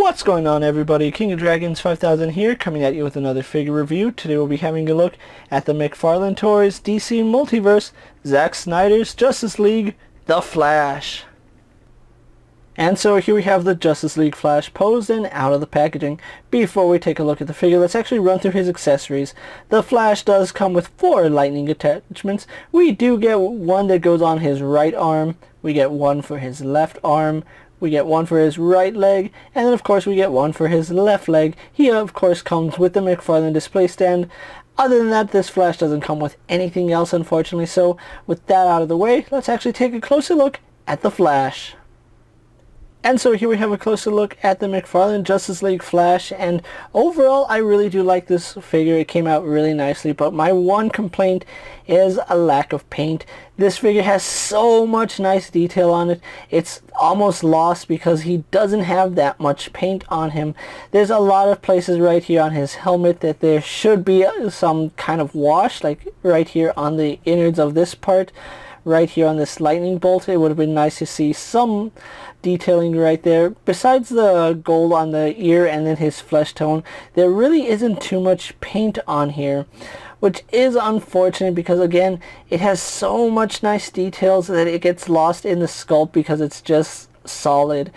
What's going on, everybody? King of Dragons 5000 here, coming at you with another figure review. Today we'll be having a look at the McFarlane Toys DC Multiverse, Zack Snyder's Justice League, The Flash. And so here we have the Justice League Flash posed and out of the packaging. Before we take a look at the figure, let's actually run through his accessories. The Flash does come with 4 lightning attachments. We do get one that goes on his right arm, we get one for his left arm, we get one for his right leg, and then of course we get one for his left leg. He of course comes with the McFarlane display stand. Other than that, this Flash doesn't come with anything else, unfortunately. So with that out of the way, let's actually take a closer look at the Flash. And so here we have a closer look at the McFarlane Justice League Flash, and overall I really do like this figure. It came out really nicely, but my one complaint is a lack of paint. This figure has so much nice detail on it, it's almost lost because he doesn't have that much paint on him. There's a lot of places right here on his helmet that there should be some kind of wash, like right here on the innards of this part. Right here on this lightning bolt, it would have been nice to see some detailing right there. Besides the gold on the ear and then his flesh tone, there really isn't too much paint on here, which is unfortunate because again, it has so much nice details that it gets lost in the sculpt because it's just solid.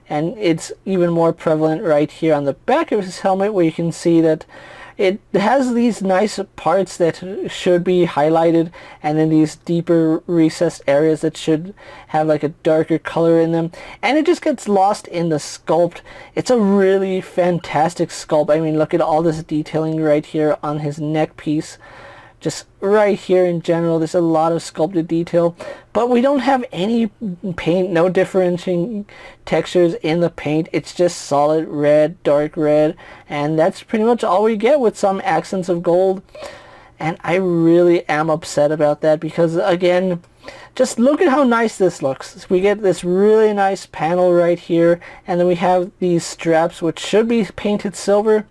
And it's even more prevalent right here on the back of his helmet, where you can see that it has these nice parts that should be highlighted, and then these deeper recessed areas that should have like a darker color in them, and it just gets lost in the sculpt. It's a really fantastic sculpt. I mean, look at all this detailing right here on his neck piece. Just right here in general, there's a lot of sculpted detail, but we don't have any paint, no differentiating textures in the paint. It's just solid red, dark red, and that's pretty much all we get with some accents of gold. And I really am upset about that because again, just look at how nice this looks. We get this really nice panel right here, and then we have these straps which should be painted silver,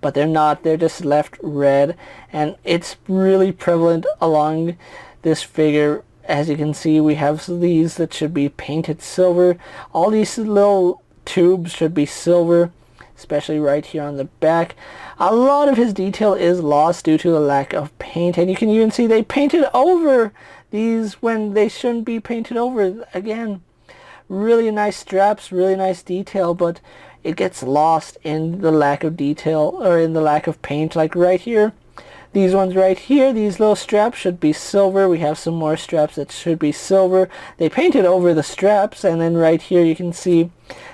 but they're not. They're just left red, and it's really prevalent along this figure. As you can see, we have these that should be painted silver. All these little tubes should be silver, especially right here on the back. A lot of his detail is lost due to the lack of paint, and you can even see they painted over these when they shouldn't be painted over. Again, really nice straps, really nice detail, but it gets lost in the lack of detail or in the lack of paint. Like right here, these ones right here, these little straps should be silver. We have some more straps that should be silver. They painted over the straps, and then right here you can see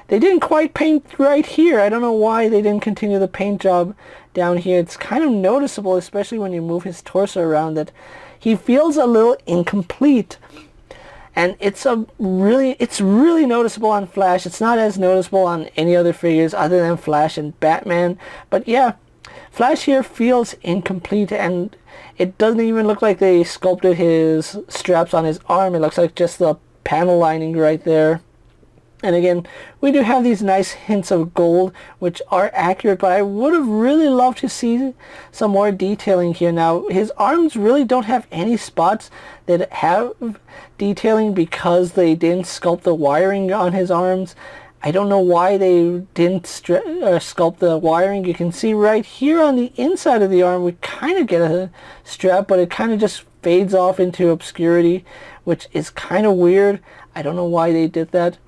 they didn't quite paint right here. I don't know why they didn't continue the paint job down here. It's kind of noticeable, especially when you move his torso around, that he feels a little incomplete. And it's really noticeable on Flash. It's not as noticeable on any other figures other than Flash and Batman. But yeah, Flash here feels incomplete, and it doesn't even look like they sculpted his straps on his arm. It looks like just the panel lining right there. And again, we do have these nice hints of gold, which are accurate, but I would have really loved to see some more detailing here. Now, his arms really don't have any spots that have detailing because they didn't sculpt the wiring on his arms. I don't know why they didn't sculpt the wiring. You can see right here on the inside of the arm, we kind of get a strap, but it kind of just fades off into obscurity, which is kind of weird. I don't know why they did that.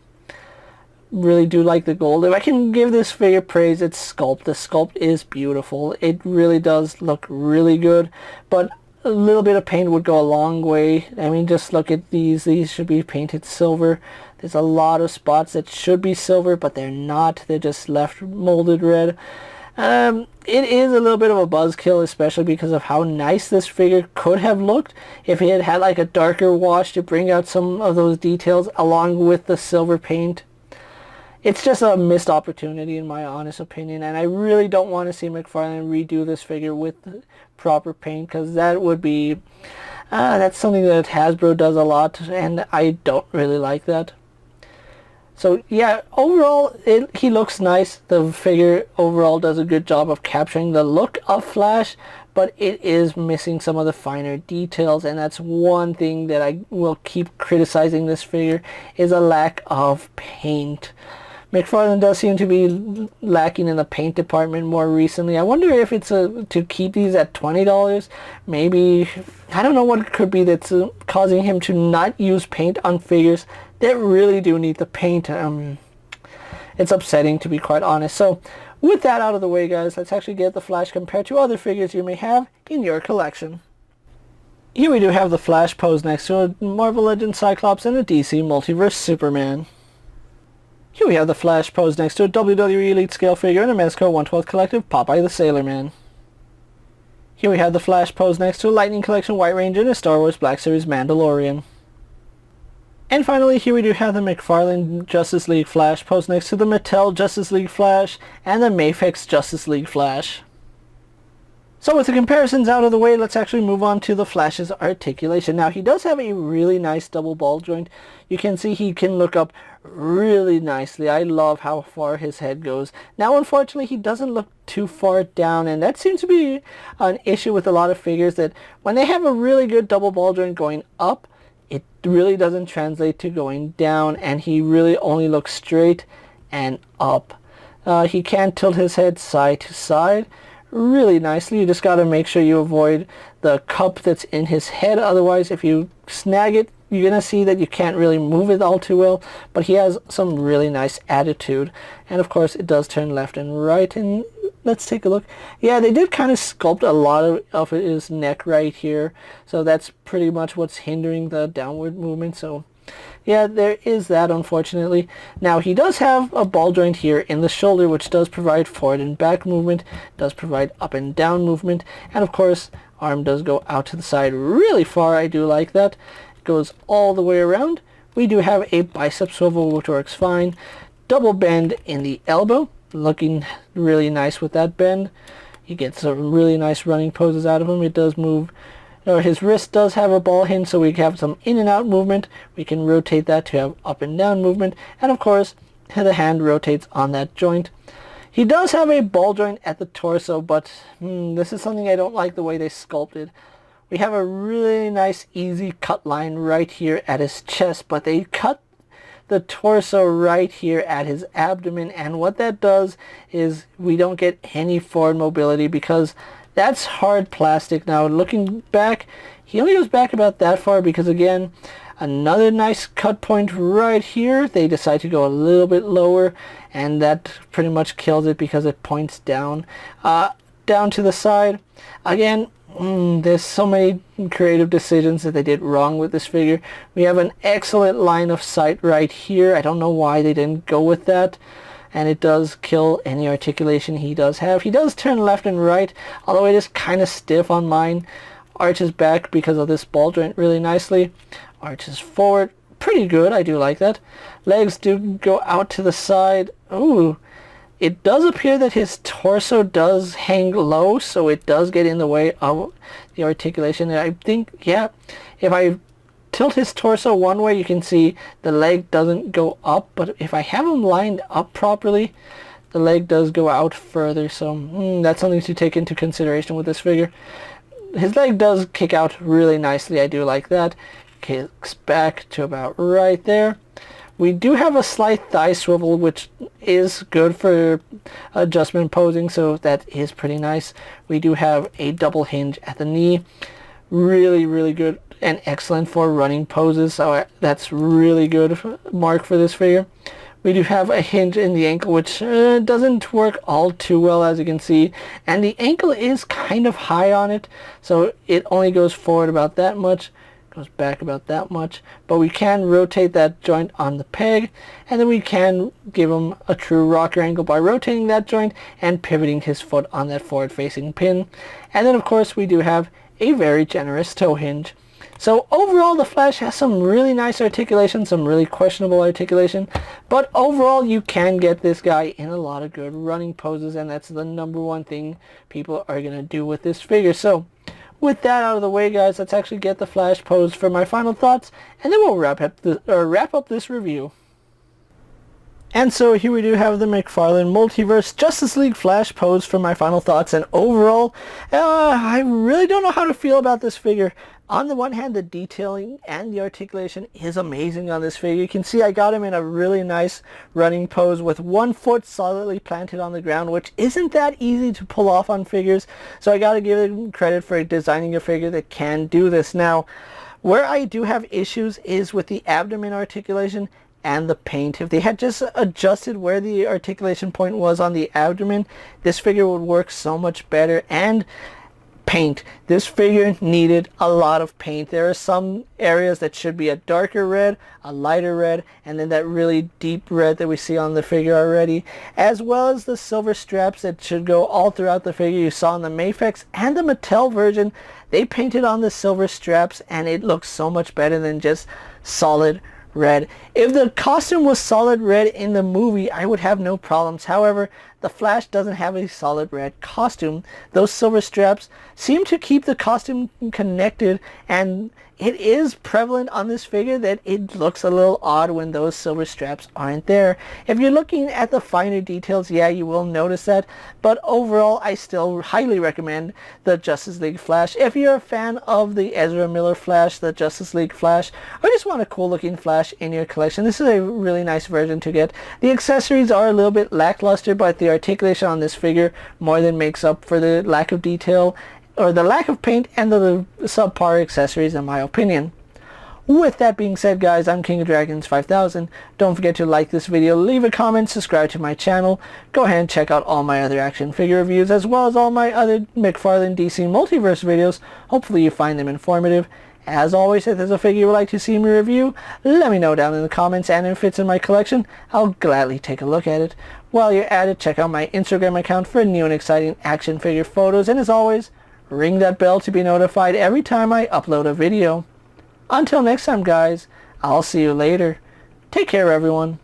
Really do like the gold. If I can give this figure praise, it's sculpt. The sculpt is beautiful. It really does look really good, but a little bit of paint would go a long way. I mean, just look at these. These should be painted silver. There's a lot of spots that should be silver, but they're not. They're just left molded red. It is a little bit of a buzzkill, especially because of how nice this figure could have looked if it had had like a darker wash to bring out some of those details along with the silver paint. It's just a missed opportunity in my honest opinion, and I really don't want to see McFarlane redo this figure with proper paint, because that would be, that's something that Hasbro does a lot, and I don't really like that. So yeah, overall, he looks nice. The figure overall does a good job of capturing the look of Flash, but it is missing some of the finer details, and that's one thing that I will keep criticizing this figure, is a lack of paint. McFarlane does seem to be lacking in the paint department more recently. I wonder if it's to keep these at $20. Maybe, I don't know what it could be that's causing him to not use paint on figures that really do need the paint. It's upsetting, to be quite honest. So with that out of the way, guys, let's actually get the Flash compared to other figures you may have in your collection. Here we do have the Flash posed next to a Marvel Legends Cyclops and a DC Multiverse Superman. Here we have the Flash posed next to a WWE Elite Scale figure and a Mezco 1/12 Collective Popeye the Sailor Man. Here we have the Flash posed next to a Lightning Collection White Ranger and a Star Wars Black Series Mandalorian. And finally, here we do have the McFarlane Justice League Flash posed next to the Mattel Justice League Flash and the Mafex Justice League Flash. So with the comparisons out of the way, let's actually move on to the Flash's articulation. Now, he does have a really nice double ball joint. You can see he can look up really nicely. I love how far his head goes. Now, unfortunately, he doesn't look too far down, and that seems to be an issue with a lot of figures, that when they have a really good double ball joint going up, it really doesn't translate to going down, and he really only looks straight and up. He can tilt his head side to side really nicely. You just got to make sure you avoid the cup that's in his head. Otherwise, if you snag it, you're going to see that you can't really move it all too well. But he has some really nice attitude. And of course, it does turn left and right. And let's take a look. Yeah, they did kind of sculpt a lot of his neck right here. So that's pretty much what's hindering the downward movement. So yeah, there is that, unfortunately. Now, he does have a ball joint here in the shoulder, which does provide forward and back movement, does provide up and down movement, and of course, arm does go out to the side really far. I do like that. It goes all the way around. We do have a bicep swivel, which works fine. Double bend in the elbow, looking really nice with that bend. You get some really nice running poses out of him. It does move. His wrist does have a ball hinge, so we have some in and out movement. We can rotate that to have up and down movement. And of course, the hand rotates on that joint. He does have a ball joint at the torso, but this is something I don't like the way they sculpted. We have a really nice easy cut line right here at his chest, but they cut the torso right here at his abdomen. And what that does is we don't get any forward mobility, because that's hard plastic. Now, looking back, he only goes back about that far because, again, another nice cut point right here. They decide to go a little bit lower, and that pretty much kills it because it points down, down to the side. Again, there's so many creative decisions that they did wrong with this figure. We have an excellent line of sight right here. I don't know why they didn't go with that. And it does kill any articulation he does have. He does turn left and right, although it is kind of stiff on mine. Arches back because of this ball joint really nicely. Arches forward, pretty good. I do like that. Legs do go out to the side. Ooh, it does appear that his torso does hang low, so it does get in the way of the articulation. And I think, yeah, if I tilt his torso one way, you can see the leg doesn't go up, but if I have him lined up properly, the leg does go out further. So that's something to take into consideration with this figure. His leg does kick out really nicely. I do like that. Kicks back to about right there. We do have a slight thigh swivel, which is good for adjustment posing, so that is pretty nice. We do have a double hinge at the knee. Really, really good and excellent for running poses, so that's really good mark for this figure. We do have a hinge in the ankle, which doesn't work all too well, as you can see, and the ankle is kind of high on it, so it only goes forward about that much, goes back about that much, but we can rotate that joint on the peg, and then we can give him a true rocker angle by rotating that joint and pivoting his foot on that forward facing pin. And then of course we do have a very generous toe hinge. So overall, the Flash has some really nice articulation, some really questionable articulation, but overall you can get this guy in a lot of good running poses, and that's the number one thing people are going to do with this figure. So with that out of the way, guys, let's actually get the Flash pose for my final thoughts, and then we'll wrap up this review. And so here we do have the McFarlane Multiverse Justice League Flash pose for my final thoughts. And overall, I really don't know how to feel about this figure. On the one hand, the detailing and the articulation is amazing on this figure. You can see I got him in a really nice running pose with one foot solidly planted on the ground, which isn't that easy to pull off on figures. So I gotta give him credit for designing a figure that can do this. Now, where I do have issues is with the abdomen articulation and the paint. If they had just adjusted where the articulation point was on the abdomen, this figure would work so much better. And paint. This figure needed a lot of paint. There are some areas that should be a darker red, a lighter red, and then that really deep red that we see on the figure already, as well as the silver straps that should go all throughout the figure. You saw in the Mafex and the Mattel version, they painted on the silver straps and it looks so much better than just solid red. If the costume was solid red in the movie, I would have no problems. However, the Flash doesn't have a solid red costume. Those silver straps seem to keep the costume connected, and it is prevalent on this figure that it looks a little odd when those silver straps aren't there. If you're looking at the finer details, yeah, you will notice that, but overall I still highly recommend the Justice League Flash. If you're a fan of the Ezra Miller Flash, the Justice League Flash, or just want a cool looking Flash in your collection, this is a really nice version to get. The accessories are a little bit lackluster, but the articulation on this figure more than makes up for the lack of detail or the lack of paint and the subpar accessories, in my opinion. With that being said, guys, I'm King of Dragons 5000. Don't forget to like this video, leave a comment, subscribe to my channel. Go ahead and check out all my other action figure reviews as well as all my other McFarlane DC Multiverse videos. Hopefully you find them informative. As always, if there's a figure you would like to see me review, let me know down in the comments, and if it's in my collection, I'll gladly take a look at it. While you're at it, check out my Instagram account for new and exciting action figure photos, and as always, ring that bell to be notified every time I upload a video. Until next time, guys, I'll see you later. Take care, everyone.